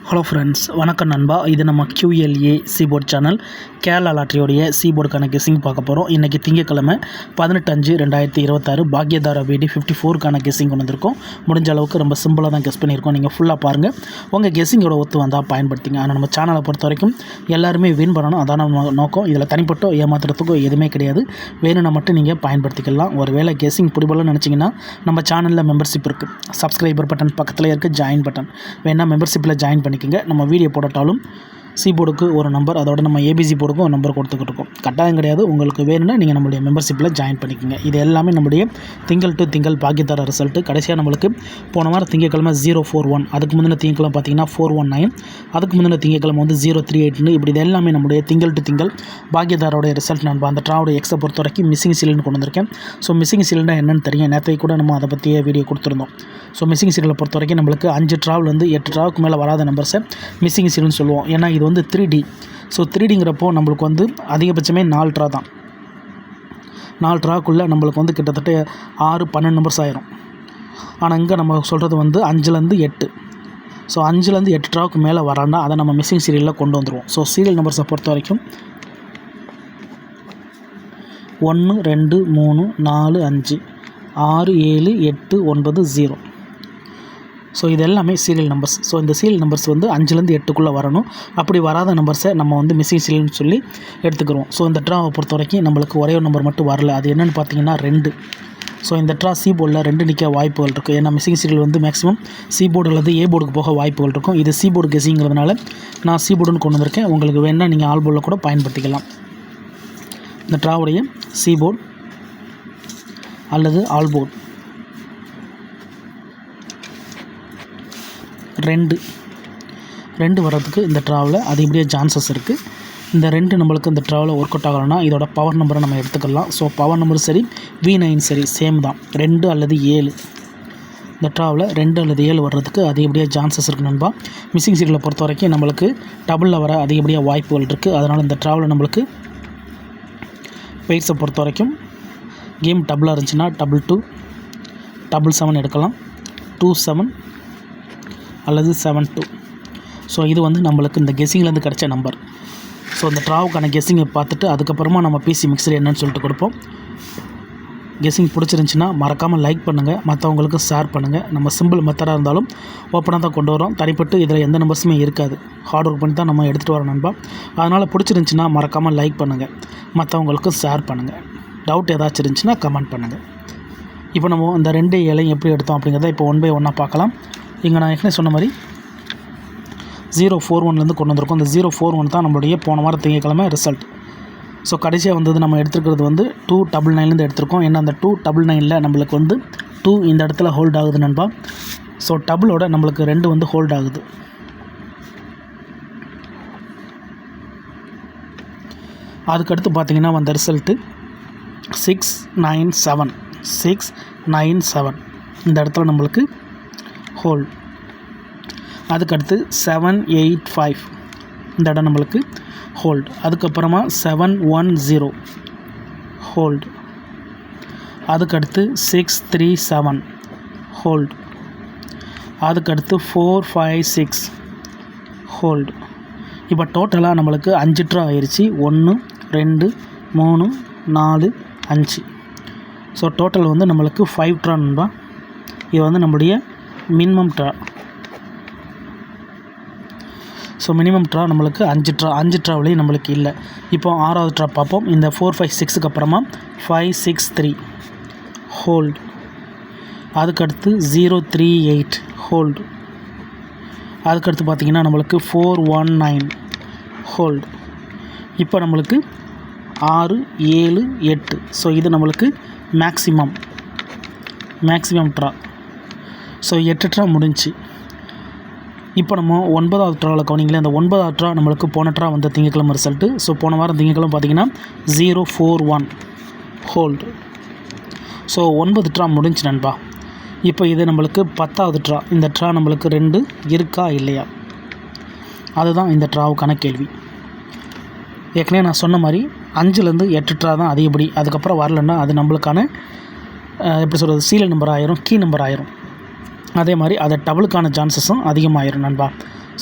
Hello friends, வணக்கம் நண்பா. இது நம்ம QLA சீபோர்ட் சேனல். கேரளா லாட்டரியோடைய சீபோர்டுக்கான கெஸ்ஸிங் பார்க்க போகிறோம். இன்றைக்கி திங்கக்கிழமை 18/5/2026 பாக்யதாரா BD 54க்கான கெஸ்ஸிங் கொண்டு வந்திருக்கோம். முடிஞ்ச அளவுக்கு ரொம்ப சிம்பிளாக தான் கெஸ் பண்ணியிருக்கோம். நீங்கள் ஃபுல்லாக பாருங்கள். உங்கள் கெஸ்ஸிங்கோட ஒத்து வந்தால் பயன்படுத்திங்க. ஆனால் நம்ம சேனலை பொறுத்த வரைக்கும் எல்லாருமே வின் பண்ணணும், அதான் நம்ம நோக்கம். இதில் தனிப்பட்டோ ஏமாத்துறதுக்கோ எதுவுமே கிடையாது. வேணும்னா மட்டும் நீங்கள் பயன்படுத்திக்கலாம். ஒரு வேளை கெஸ்ஸிங் பிடிபலன்னு நினச்சிங்கன்னா நம்ம சேனலில் மெம்பர்ஷிப் இருக்குது. சப்ஸ்கிரைபர் பட்டன் பக்கத்தில் இருக்குது ஜாயின் பட்டன், வேணால் மெம்பர்ஷிப்பில் ஜாயின் பண்ணிக்கோங்க. நம்ம வீடியோ போடட்டாலும் சீபோர்டுக்கு ஒரு நம்பர், அதோட நம்ம ஏபிசி போர்டுக்கும் ஒரு நம்பர் கொடுத்துக்கிட்டு இருக்கோம். கட்டாயம் கிடையாது. உங்களுக்கு வேணும்னா நீங்கள் நம்மளுடைய மெம்பர்ஷிப்பில் ஜாயின் பண்ணிக்கோங்க. இது எல்லாமே நம்முடைய திங்கள் டு திங்கள் பாக்கியதார ரிசல்ட்டு. கடைசியாக நம்மளுக்கு போன வாரம் திங்கக்கிழமை 041, அதுக்கு முந்தின திங்கக்கிழமை பார்த்தீங்கன்னா 419, அதுக்கு முந்தின திங்கக்கிழமை வந்து 038. இப்படி இது எல்லாமே நம்முடைய திங்கள் டு திங்கள் பாக்கியதாரோடைய ரிசல்ட் நண்பா. அந்த ட்ராவோட எக்ஸை பொறுத்த வரைக்கும் மிஸ்ஸிங் சீல்னு கொண்டு வந்திருக்கேன். ஸோ மிஸ்ஸிங் சீல்னா என்னென்னு தெரியும், நேற்று கூட நம்ம அதை பற்றியே வீடியோ கொடுத்துருந்தோம். ஸோ மிஸ்ஸிங் சீலில் பொறுத்த வரைக்கும் நம்மளுக்கு 5 ட்ராவல் வந்து 8 ட்ராவுக்கு மேலே வராத நம்பர்ஸை மிஸ்ஸிங் சீல்னு சொல்லுவோம். ஏன்னா இது வந்து 3D. ஸோ 3Dங்கிறப்போ நம்மளுக்கு வந்து அதிகபட்சமே 4 ட்ரா தான். 4 ட்ராக்குள்ளே நம்மளுக்கு வந்து கிட்டத்தட்ட 6-12 நம்பர்ஸ் ஆயிரும். ஆனால் இங்கே நம்ம சொல்கிறது வந்து 5லேருந்து 8. ஸோ 5லேருந்து 8 ட்ராவுக்கு மேலே வராண்டா அதை நம்ம மிஸ்ஸிங் சீரியலில் கொண்டு வந்துடுவோம். ஸோ சீரியல் நம்பர்ஸை பொறுத்த வரைக்கும் 1 2 3 4 5 6 7 8 9 0. ஸோ இது எல்லாமே சீரியல் நம்பர்ஸ். ஸோ இந்த சீரியல் நம்பர்ஸ் வந்து 5லேருந்து 8க்குள்ளே வரணும். அப்படி வராத நம்பர்ஸை நம்ம வந்து மிஸ்ஸிங் சீரியல்னு சொல்லி எடுத்துக்கிறோம். ஸோ இந்த ட்ராவை பொறுத்த வரைக்கும் நம்மளுக்கு ஒரே ஒரு நம்பர் மட்டும் வரல. அது என்னென்னு பார்த்தீங்கன்னா 2. ஸோ இந்த ட்ரா சி போர்டில் 2 நிற்க வாய்ப்புகள் இருக்குது. ஏன்னா மிஸ்ஸிங் சீரியல் வந்து மேக்ஸிமம் சி போர்டு அல்லது ஏ போர்டுக்கு போக வாய்ப்புகள் இருக்கும். இது சி போர்டு கெஸ்ஸிங்கிறதுனால நான் சி போர்டுன்னு கொண்டு வந்திருக்கேன். உங்களுக்கு வேணால் நீங்கள் ஆல் போர்டில் கூட பயன்படுத்திக்கலாம். இந்த ட்ராவுடைய சி போர்டு அல்லது ஆல் போர்டு 2 வர்றதுக்கு இந்த ட்ராவில் அதிகப்படியாக சான்சஸ் இருக்குது. இந்த 2 நம்மளுக்கு இந்த ட்ராவில் ஒர்க் அவுட் ஆகலைன்னா இதோட பவர் நம்பரை நம்ம எடுத்துக்கலாம். ஸோ பவர் நம்பர் சரி, V9 சரி, சேம் தான். 2 அல்லது 7. இந்த ட்ராவில் 2 அல்லது 7 வர்றதுக்கு அதிகப்படியாக சான்சஸ் இருக்குது நண்பா. மிஸ்ஸிங் சீரியலை பொறுத்த வரைக்கும் நம்மளுக்கு டபுளில் வர அதிகப்படியாக வாய்ப்புகள் இருக்குது. அதனால் இந்த ட்ராவில் நம்மளுக்கு வெயிட்ஸை பொறுத்த வரைக்கும் கேம் டபுளாக இருந்துச்சுன்னா 22, 77 எடுக்கலாம், 27 அல்லது 72. ஸோ இது வந்து நம்மளுக்கு இந்த கெஸ்ஸிங்லேருந்து கிடச்ச நம்பர். ஸோ இந்த ட்ராவுக்கான கெஸ்ஸிங்கை பார்த்துட்டு அதுக்கப்புறமா நம்ம பிசி மிக்சர் என்னன்னு சொல்லிட்டு கொடுப்போம். கெஸ்ஸிங் பிடிச்சிருந்துச்சின்னா மறக்காமல் லைக் பண்ணுங்கள், மற்றவங்களுக்கு ஷேர் பண்ணுங்கள். நம்ம சிம்பிள் மெத்தடாக இருந்தாலும் ஓப்பனாக தான் கொண்டு வரோம். தனிப்பட்டு இதில் எந்த நம்பர்ஸுமே இருக்காது. ஹார்ட் ஒர்க் பண்ணி தான் நம்ம எடுத்துகிட்டு வரோம் நண்பா. அதனால் பிடிச்சிருந்துச்சின்னா மறக்காமல் லைக் பண்ணுங்கள், மற்றவங்களுக்கு ஷேர் பண்ணுங்கள். டவுட் ஏதாச்சும் இருந்துச்சுன்னா கமெண்ட் பண்ணுங்கள். இப்போ நம்ம இந்த 2 7 எப்படி எடுத்தோம் அப்படிங்கிறத இப்போ 1 by 1 பார்க்கலாம். இங்கே நான் ஏற்கனவே சொன்ன மாதிரி 041லேருந்து கொண்டு வந்திருக்கோம். இந்த 041 தான் நம்மளுடைய போன வாரம் திங்கக்கிழமை ரிசல்ட். ஸோ கடைசியாக வந்தது நம்ம எடுத்துக்கிறது வந்து 299லேருந்து எடுத்திருக்கோம். ஏன்னா அந்த 299ல் நம்மளுக்கு வந்து 2 இந்த இடத்துல ஹோல்ட் ஆகுது நண்பா. ஸோ டபுளோட நம்மளுக்கு 2 வந்து ஹோல்ட் ஆகுது. அதுக்கடுத்து பார்த்திங்கன்னா வந்த ரிசல்ட்டு 697 இந்த இடத்துல நம்மளுக்கு ஹோல்ட். அதுக்கடுத்து 785 இந்த இடம் நம்மளுக்கு ஹோல்டு. அதுக்கப்புறமா 710 ஹோல்டு. அதுக்கடுத்து 637 ஹோல்டு. அதுக்கடுத்து 456 ஹோல்டு. இப்போ டோட்டலாக நம்மளுக்கு 5 ட்ரா ஆயிடுச்சு. 1 2 3 4 5. ஸோ டோட்டல் வந்து நம்மளுக்கு 5 ட்ரா நண்பா. இது வந்து நம்மளுடைய minimum draw. So minimum draw நம்மளுக்கு 5 ட்ராவிலையும் நம்மளுக்கு இல்லை. இப்போ 6வது ட்ரா பார்ப்போம். இந்த 456க்கு அப்புறமா 563 ஹோல்டு. அதுக்கடுத்து 038 ஹோல்டு. அதுக்கடுத்து பார்த்திங்கன்னா நம்மளுக்கு 419 ஹோல்டு. இப்போ நம்மளுக்கு 6 7 8. ஸோ இது நம்மளுக்கு மேக்ஸிமம் ட்ரா. ஸோ 8 ட்ரா முடிஞ்சு. இப்போ நம்ம 9வது ட்ராவில் கவனிங்களேன். அந்த 9வது ட்ரா நம்மளுக்கு போன ட்ரா வந்த திங்கக்கிழமை ரிசல்ட்டு. ஸோ போன வாரம் திங்கக்கிழமை பார்த்திங்கன்னா 041 ஹோல்டு. ஸோ 9 ட்ரா முடிஞ்சு நண்பா. இப்போ இது நம்மளுக்கு 10வது ட்ரா. இந்த ட்ரா நம்மளுக்கு 2 இருக்கா இல்லையா, அதுதான் இந்த ட்ராவுக்கான கேள்வி. ஏற்கனவே நான் சொன்ன மாதிரி 5லேருந்து 8 ட்ரா தான் அதிகப்படி. அதுக்கப்புறம் வரலன்னா அது நம்மளுக்கான எப்படி சொல்கிறது, சீரியல் நம்பர் ஆயிரும், கீ நம்பர் ஆயிரும். அதே மாதிரி அதை டபுளுக்கான சான்சஸும் அதிகமாகிடும் நண்பா.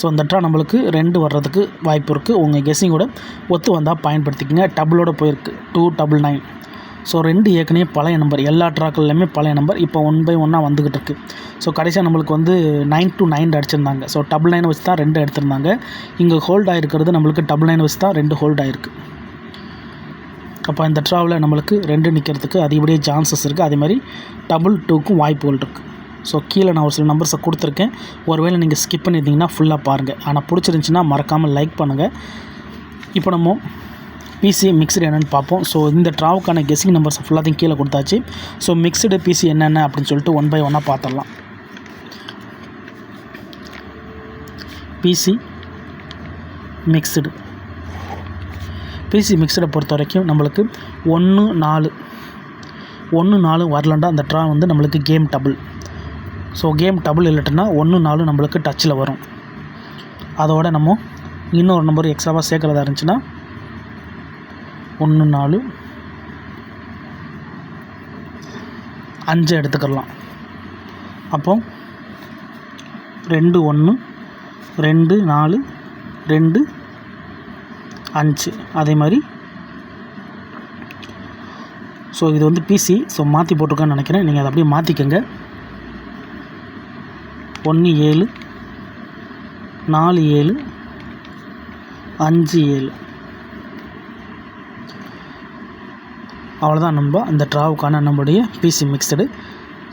ஸோ இந்த ட்ரா நம்மளுக்கு 2 வர்றதுக்கு வாய்ப்பு இருக்குது. உங்கள் கெஸ்ஸிங்கோட ஒத்து வந்தால் பயன்படுத்திக்கங்க. டபுளோட போயிருக்கு 299. ஸோ 2 ஏற்கனவே பழைய நம்பர், எல்லா ட்ராக்கள்லையுமே பழைய நம்பர். இப்போ 1 by 1 வந்துக்கிட்டு இருக்குது. ஸோ கடைசியாக நம்மளுக்கு வந்து 9 to 9 அடிச்சிருந்தாங்க. ஸோ 99 வச்சு தான் 2 எடுத்திருந்தாங்க. இங்கே ஹோல்ட் ஆகிருக்கிறது நம்மளுக்கு 99 வச்சு தான் 2 ஹோல்ட் ஆகிருக்கு. அப்போ இந்த ட்ராவில் நம்மளுக்கு 2 நிற்கிறதுக்கு அதிகப்படியாக சான்சஸ் இருக்குது. அதேமாதிரி டபுள் 2க்கும் வாய்ப்புகள் இருக்குது. ஸோ கீழே நான் ஒரு சில நம்பர்ஸை கொடுத்துருக்கேன். ஒருவேளை நீங்கள் ஸ்கிப் பண்ணியிருந்தீங்கன்னா ஃபுல்லாக பாருங்கள். ஆனால் பிடிச்சிருந்துச்சின்னா மறக்காமல் லைக் பண்ணுங்கள். இப்போ நம்ம பிசி மிக்ஸ்டு என்னென்னு பார்ப்போம். ஸோ இந்த ட்ராவுக்கான கெஸ்ஸிங் நம்பர்ஸ் ஃபுல்லாத்தையும் கீழே கொடுத்தாச்சு. ஸோ மிக்ஸ்டு பிசி என்னென்ன அப்படின்னு சொல்லிட்டு 1 by 1 பார்த்துடலாம். பிசி மிக்ஸ்டை பொறுத்த வரைக்கும் நம்மளுக்கு 1-4 வரலண்டா அந்த ட்ரா வந்து நம்மளுக்கு game double. So game double இல்லட்டுன்னா 1-4 நம்மளுக்கு டச்சில் வரும். அதோட நம்ம இன்னொரு நம்பர் எக்ஸ்ட்ராவாக சேர்க்குறதா இருந்துச்சுன்னா 1-4 5 எடுத்துக்கலாம். அப்போ 2-1 2-4 2-5 அதே மாதிரி. ஸோ இது வந்து பிசி. ஸோ மாற்றி போட்டிருக்கான்னு நினைக்கிறேன். நீங்கள் அதை அப்படியே மாற்றிக்கங்க. 1-7 4-7 5-7 அவ்வளோதான் நம்ம அந்த ட்ராவுக்கான நம்மளுடைய பிசி மிக்ஸ்டு.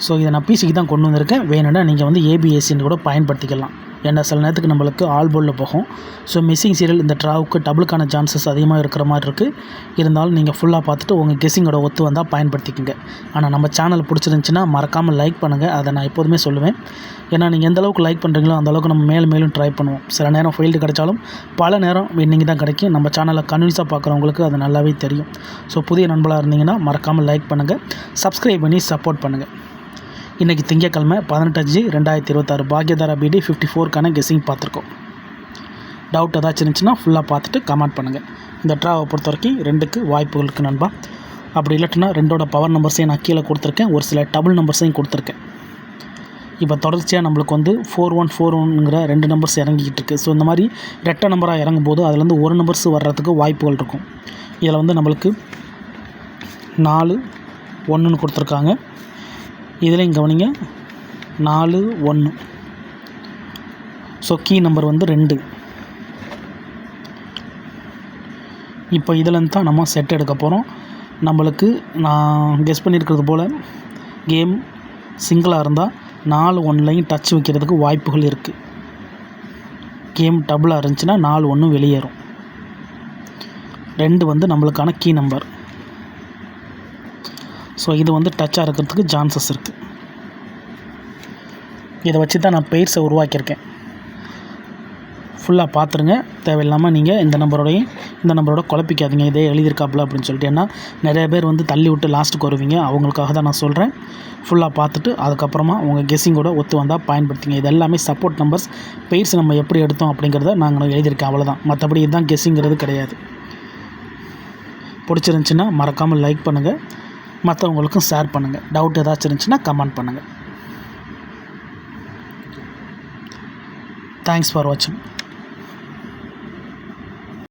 ஸோ இதை நான் பிசிக்கு தான் கொண்டு வந்திருக்கேன். வேணும்னா நீங்கள் வந்து ஏபிஎஸ்சின்னு கூட பயன்படுத்திக்கலாம். ஏன்னா சில நேரத்துக்கு நம்மளுக்கு ஆல் போலில் போகும். ஸோ மிஸ்ஸிங் சீரியல் இந்த ட்ராவுக்கு டபுளுக்கான சான்சஸ் அதிகமாக இருக்கிற மாதிரி இருக்குது. இருந்தாலும் நீங்கள் ஃபுல்லாக பார்த்துட்டு உங்கள் கெஸ்ஸிங்கோட ஒத்து வந்தால் பயன்படுத்திக்கோங்க. ஆனால் நம்ம சேனல் பிடிச்சிருந்துச்சின்னா மறக்காமல் லைக் பண்ணுங்கள். அதை நான் எப்போதுமே சொல்லுவேன். ஏன்னா நீங்கள் எந்த அளவுக்கு லைக் பண்ணுறீங்களோ அந்தளவுக்கு நம்ம மேலும் ட்ரை பண்ணுவோம். சில நேரம் ஃபெயில்டு கிடைச்சாலும் பல நேரம் வின்னிங் தான் கிடைக்கும். நம்ம சேனலை கன்வின்ஸாக பார்க்குறவங்களுக்கு அது நல்லாவே தெரியும். ஸோ புதிய நண்பர்களாக இருந்தீங்கன்னா மறக்காமல் லைக் பண்ணுங்கள், சப்ஸ்கிரைப் பண்ணி சப்போர்ட் பண்ணுங்கள். இன்றைக்கி திங்கக்கிழமை 18/5/2026 பாக்யதாரா பிடி 54க்கான கெஸ்ஸிங் பார்த்துருக்கோம். டவுட் ஏதாச்சும் இருந்துச்சுன்னா ஃபுல்லாக பார்த்துட்டு கமெண்ட் பண்ணுங்கள். இந்த ட்ராவை பொறுத்த வரைக்கும் 2க்கு வாய்ப்புகள் இருக்குது நண்பா. அப்படி இல்லாட்டினா 2ஓட பவர் நம்பர்ஸையும் நான் கீழே கொடுத்துருக்கேன். ஒரு சில டபுள் நம்பர்ஸையும் கொடுத்துருக்கேன். இப்போ தொடர்ச்சியாக நம்மளுக்கு வந்து 4141ங்கிற 2 நம்பர்ஸ் இறங்கிக்கிட்டு இருக்குது. ஸோ இந்த மாதிரி ரெட்டை நம்பராக இறங்கும்போது அதுலேருந்து ஒரு நம்பர்ஸ் வர்றதுக்கு வாய்ப்புகள் இருக்கும். இதில் வந்து நம்மளுக்கு 4-1 கொடுத்துருக்காங்க. இதுலேயும் கவனிங்க 4-1. ஸோ கீ நம்பர் வந்து 2. இப்போ இதுலேருந்து தான் நம்ம செட் எடுக்க போகிறோம். நம்மளுக்கு நான் கெஸ் பண்ணியிருக்கிறது போல் கேம் சிங்கிளாக இருந்தால் 4-1லையும் டச் வைக்கிறதுக்கு வாய்ப்புகள் இருக்குது. கேம் டபுளாக இருந்துச்சுன்னா 4-1 வெளியேறும். 2 வந்து நம்மளுக்கான கீ நம்பர். ஸோ இது வந்து டச்சாக இருக்கிறதுக்கு சான்சஸ் இருக்குது. இதை வச்சு தான் நான் பெயர்ஸை உருவாக்கியிருக்கேன். ஃபுல்லாக பார்த்துருங்க. தேவையில்லாமல் நீங்கள் இந்த நம்பரோட குழப்பிக்காதீங்க. இதே எழுதியிருக்காப்புல அப்படின்னு சொல்லிட்டு. ஏன்னா நிறைய பேர் வந்து தள்ளி விட்டு லாஸ்ட்டுக்கு வருவீங்க. அவங்களுக்காக தான் நான் சொல்கிறேன். ஃபுல்லாக பார்த்துட்டு அதுக்கப்புறமா உங்கள் கெஸ்ஸிங்கோட ஒத்து வந்தால் பயன்படுத்திங்க. இது எல்லாமே சப்போர்ட் நம்பர்ஸ். பெயர்ஸ் நம்ம எப்படி எடுத்தோம் அப்படிங்கிறத நாங்கள் எழுதியிருக்கேன். அவ்வளோதான். மற்றபடி இதுதான் கெஸ்ஸிங்கிறது கிடையாது. பிடிச்சிருந்துச்சின்னா மறக்காமல் லைக் பண்ணுங்கள், மற்றவங்களுக்கும் ஷேர் பண்ணுங்கள். டவுட் ஏதாச்சும் இருந்துச்சுன்னா கமெண்ட் பண்ணுங்கள். தேங்க்ஸ் ஃபார் வாட்சிங்.